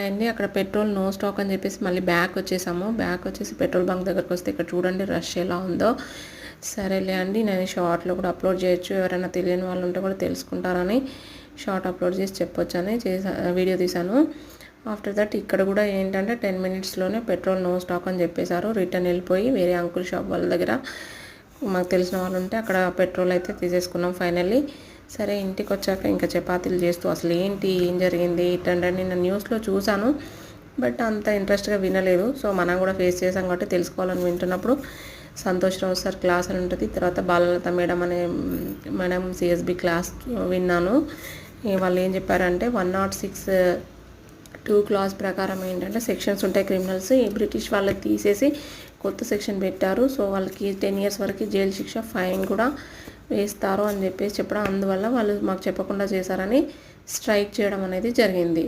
అండి అక్కడ petrol no stock అని చెప్పేసి మళ్ళీ బ్యాక్ వచ్చేసాము. బ్యాక్ వచ్చేసి పెట్రోల్ బంక్ దగ్గరకు వస్తే ఇక్కడ చూడండి రష్ ఎలా ఉందో. సరేలే అండి, నేను షార్ట్లో కూడా అప్లోడ్ చేయొచ్చు, ఎవరైనా తెలియని వాళ్ళు ఉంటే కూడా తెలుసుకుంటారని షార్ట్ అప్లోడ్ చేసి చెప్పొచ్చని వీడియో తీశాను. ఆఫ్టర్ దట్ ఇక్కడ కూడా ఏంటంటే 10 minutesలోనే పెట్రోల్ నో స్టాక్ అని చెప్పేశారు. రిటర్న్ వెళ్ళిపోయి వేరే అంకుల్ షాప్ వాళ్ళ దగ్గర మాకు తెలిసిన వాళ్ళు ఉంటే అక్కడ పెట్రోల్ అయితే తీసేసుకున్నాం ఫైనల్లీ. సరే ఇంటికి వచ్చాక ఇంకా చపాతీలు చేస్తూ అసలు ఏం జరిగింది ఏంటంటే నేను న్యూస్లో చూశాను, బట్ అంత ఇంట్రెస్ట్గా వినలేదు. సో మనం కూడా ఫేస్ చేసాం కాబట్టి తెలుసుకోవాలని వింటున్నప్పుడు సంతోష్ రావు సార్ క్లాస్ అని ఉంటుంది, తర్వాత బాలలత మేడం సిఎస్బి క్లాస్ విన్నాను. వాళ్ళు ఏం చెప్పారంటే 106(2) క్లాస్ ప్రకారం ఏంటంటే సెక్షన్స్ ఉంటాయి క్రిమినల్స్, ఈ బ్రిటిష్ వాళ్ళకి తీసేసి కొత్త సెక్షన్ పెట్టారు. సో వాళ్ళకి 10 years వరకు జైలు శిక్ష, ఫైన్ కూడా వేస్తారు అని చెప్పేసి చెప్పడం, అందువల్ల వాళ్ళు మాకు చెప్పకుండా చేశారని స్ట్రైక్ చేయడం అనేది జరిగింది.